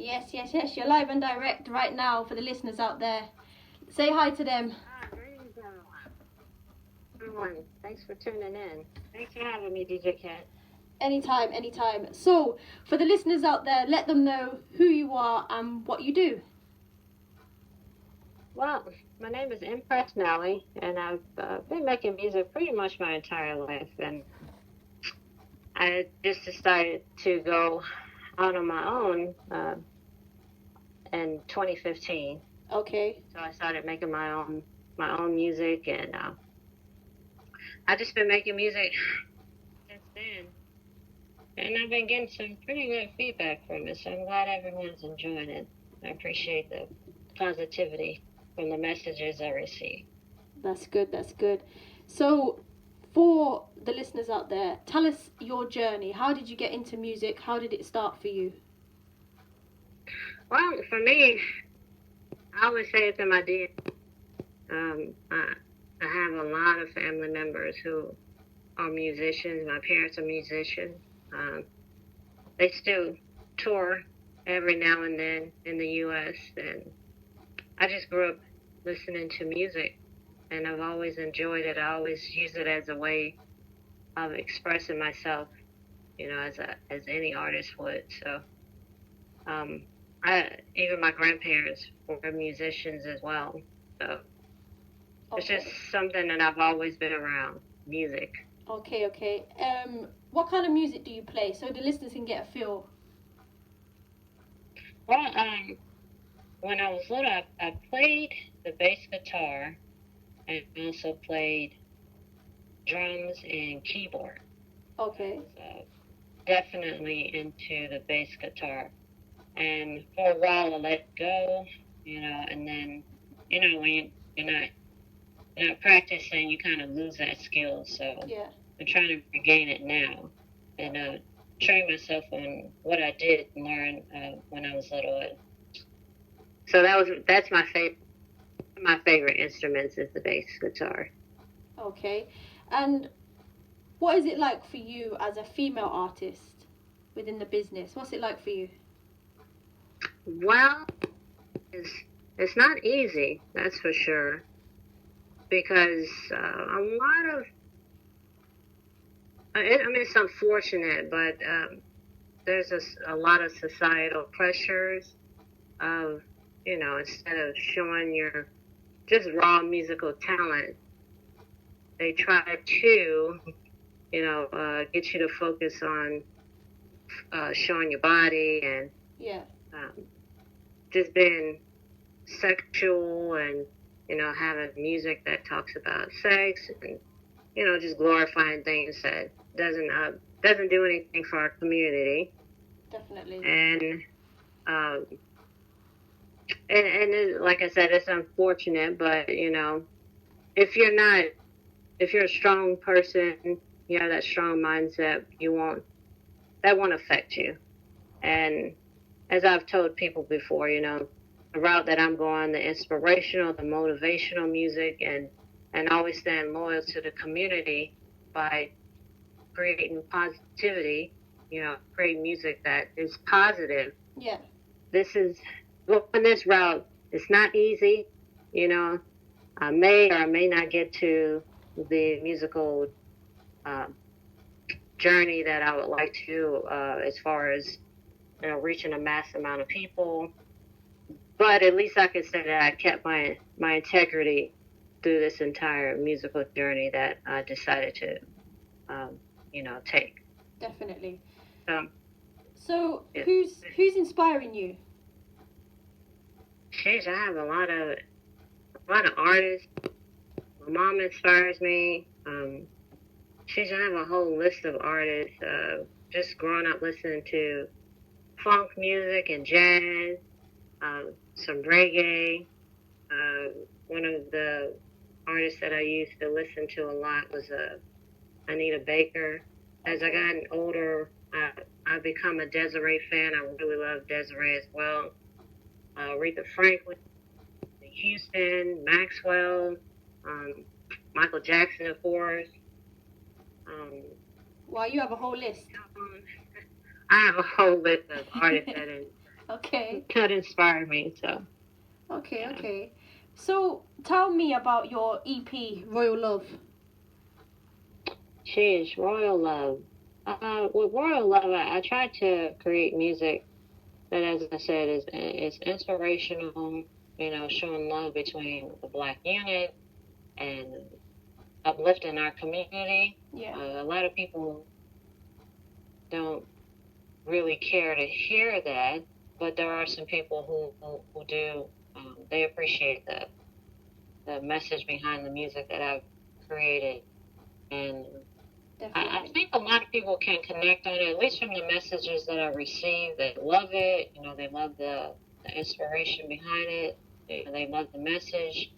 Yes, yes, yes. You're live and direct right now for the listeners out there. Say hi to them. Greetings, everyone. Thanks for tuning in. Thanks for having me, DJKat. Anytime, anytime. So, for the listeners out there, let them know who you are and what you do. Well, my name is Empress Nelly, and I've been making music pretty much my entire life. And I just decided to go out on my own in 2015. Okay. So I started making my own music, and I've just been making music since then. And I've been getting some pretty good feedback from it, so I'm glad everyone's enjoying it. I appreciate the positivity from the messages I receive. That's good, that's good. So, for the listeners out there, tell us your journey. How did you get into music? How did it start for you? Well, for me, I always say it's in my DNA. I have a lot of family members who are musicians. My parents are musicians. They still tour every now and then in the U.S. And I just grew up listening to music, and I've always enjoyed it. I always use it as a way of expressing myself, as any artist would. So, even my grandparents were musicians as well. So it's just something that I've always been around, music. Okay. What kind of music do you play so the listeners can get a feel? Well, when I was little, I played the bass guitar and also played drums and keyboard. Okay. So definitely into the bass guitar. And for a while, I let it go, and then, when you're not practicing, you kind of lose that skill. So Yeah. I'm trying to regain it now and train myself on what I did learn when I was little. So that's my favorite. My favorite instruments is the bass guitar. Okay. And what is it like for you as a female artist within the business? What's it like for you? Well, it's not easy, that's for sure, because a lot of it's unfortunate, but there's a lot of societal pressures of, instead of showing your just raw musical talent, they try to, get you to focus on showing your body and just being sexual and, having music that talks about sex and, just glorifying things that doesn't do anything for our community. Definitely. And like I said, it's unfortunate, but if you're a strong person, you have that strong mindset, that won't affect you. And as I've told people before, the route that I'm going, the inspirational, the motivational music, and always staying loyal to the community by creating positivity, creating music that is positive. Yeah. On this route, it's not easy, I may or may not get to the musical journey that I would like to, as far as, reaching a mass amount of people. But at least I can say that I kept my integrity through this entire musical journey that I decided to, take. Definitely. So yeah. Who's inspiring you? Sheesh, I have a lot of artists. My mom inspires me. Sheesh, I have a whole list of artists. Just growing up listening to funk music and jazz, some reggae. One of the artists that I used to listen to a lot was Anita Baker. As I gotten older, I've become a Desiree fan. I really love Desiree as well. Aretha Franklin, Houston, Maxwell, Michael Jackson, of course. Wow, you have a whole list. I have a whole list of artists Okay. That inspired me. So Okay, yeah. okay. So tell me about your EP, Royal Love. Sheesh, Royal Love. With Royal Love, I try to create music that, as I said, is inspirational. You know, showing love between the Black unit and uplifting our community. Yeah, A lot of people don't really care to hear that, but there are some people who do. They appreciate the message behind the music that I've created, and I definitely. think a lot of people can connect on it, at least from the messages that I receive. They love it. You know, they love the inspiration behind it. They love the message.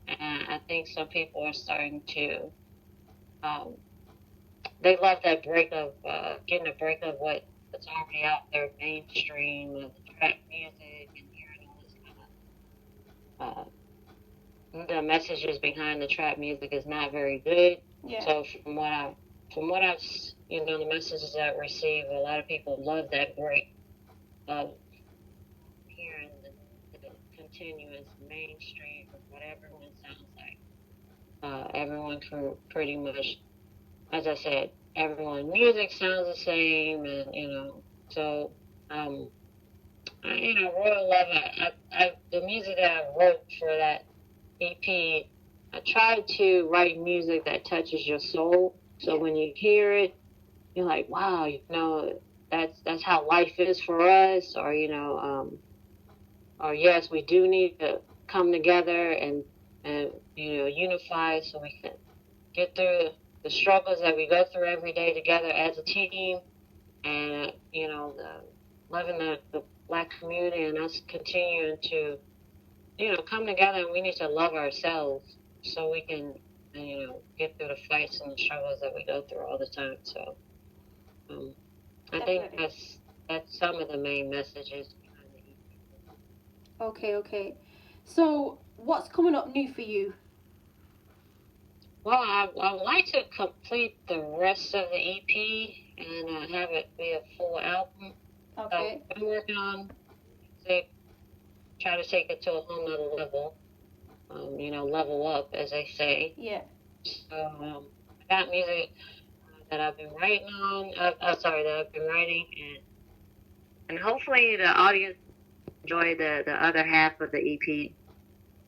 And I think some people are starting to, um, they love that break of, getting a break of what's already out there, mainstream, of the trap music, and hearing all this kind of, the messages behind the trap music is not very good. Yeah, So from what I've, the messages I've received, a lot of people love that break of hearing the continuous mainstream of what everyone sounds like. Everyone can pretty much, as I said, everyone music sounds the same, and so um, Royal Love. The music that I wrote for that EP, I tried to write music that touches your soul. So yeah, when you hear it, you're like, wow, that's how life is for us, or yes, we do need to come together and unify so we can get through the struggles that we go through every day together as a team, and loving the Black community and us continuing to come together, and we need to love ourselves so we can, get through the fights and the struggles that we go through all the time. So, I think definitely. that's some of the main messages behind the EP. Okay, okay. So what's coming up new for you? Well, I would like to complete the rest of the EP and have it be a full album. So Okay. I'm working on music, try to take it to a whole nother level. Level up, as they say. Yeah. So I got music that I've been writing on. That I've been writing, and hopefully the audience enjoy the other half of the EP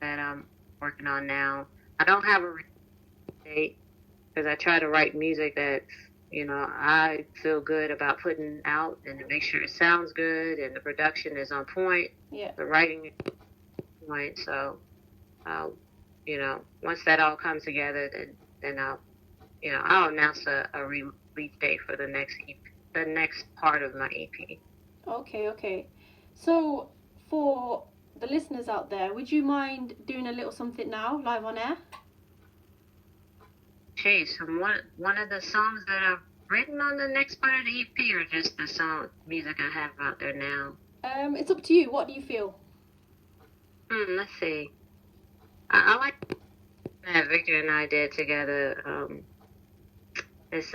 that I'm working on now. I don't have a release date because I try to write music that I feel good about putting out, and to make sure it sounds good and the production is on point, Yeah. the writing is on point. So, once that all comes together, then I'll announce a release date for the next part of my EP. Okay, okay. So for the listeners out there, would you mind doing a little something now, live on air? Chase, from one of the songs that I've written on the next part of the EP, or just the song music I have out there now? It's up to you. What do you feel? Let's see. I like that Victor and I did together. It's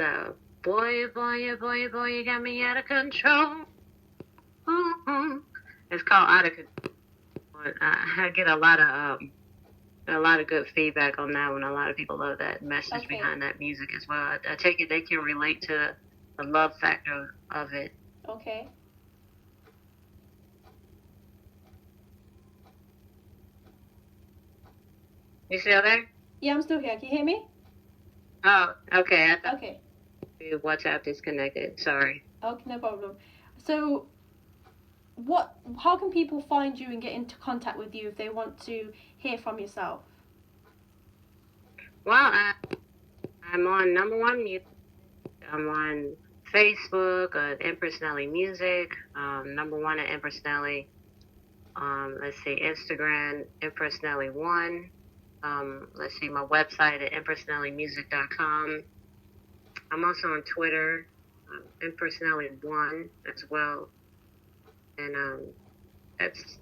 boy, boy, boy, boy, you got me out of control. Mm-hmm. It's called Out of Control. I get a lot of good feedback on that one. A lot of people love that message Okay. behind that music as well. I take it they can relate to the love factor of it. Okay. You still there? Yeah, I'm still here. Can you hear me? Oh, okay. I thought Okay. WhatsApp disconnected. Sorry. Okay, no problem. So, how can people find you and get into contact with you if they want to hear from yourself? Well, I'm on number one music. I'm on Facebook at Empress Nelly Music. Number one at Empress Nelly. Let's see, Instagram, Empress Nelly 1. Let's see, my website at empressnellymusic.com. I'm also on Twitter, Empress Nelly 1 as well. And that's,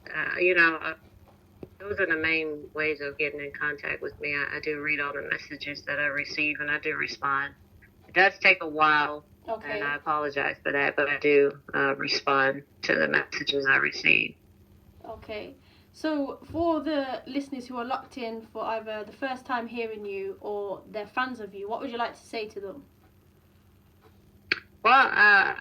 those are the main ways of getting in contact with me. I do read all the messages that I receive, and I do respond. It does take a while Okay. And I apologize for that, but I do respond to the messages I receive. Okay. So, for the listeners who are locked in for either the first time hearing you or they're fans of you, what would you like to say to them? Well, I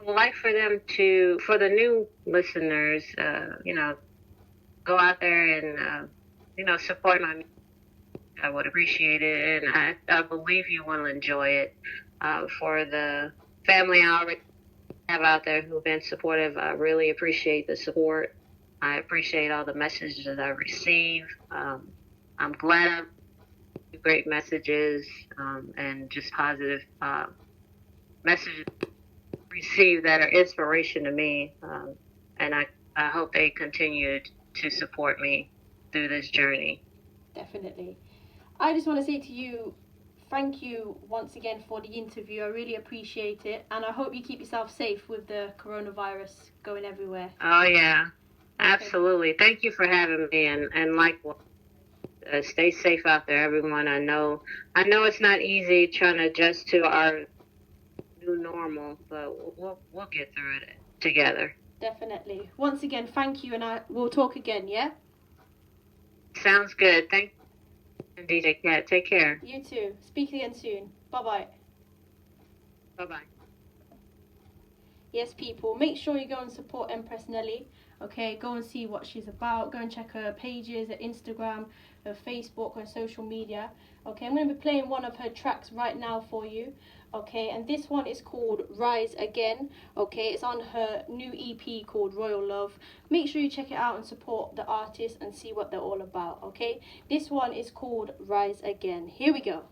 would like for them to, for the new listeners, go out there and, support my music. I would appreciate it, and I believe you will enjoy it. For the family I already have out there who've been supportive, I really appreciate the support. I appreciate all the messages that I receive. I'm glad I great messages and just positive messages received that are inspiration to me. And I hope they continue to support me through this journey. Definitely. I just want to say to you, thank you once again for the interview. I really appreciate it, and I hope you keep yourself safe with the coronavirus going everywhere. Oh, yeah. Okay. Absolutely. Thank you for having me, and likewise. Stay safe out there, everyone. I know it's not easy trying to adjust to our new normal, but we'll get through it together. Definitely. Once again, thank you, and we'll talk again, yeah? Sounds good. Thank you, DJ Kat. Take care. You too. Speak again soon. Bye-bye. Bye-bye. Yes, people, make sure you go and support Empress Nelly. Okay, go and see what she's about. Go and check her pages, her Instagram, her Facebook, her social media. Okay, I'm going to be playing one of her tracks right now for you. Okay, and this one is called Rise Again. Okay, it's on her new EP called Royal Love. Make sure you check it out and support the artist and see what they're all about. Okay, this one is called Rise Again. Here we go.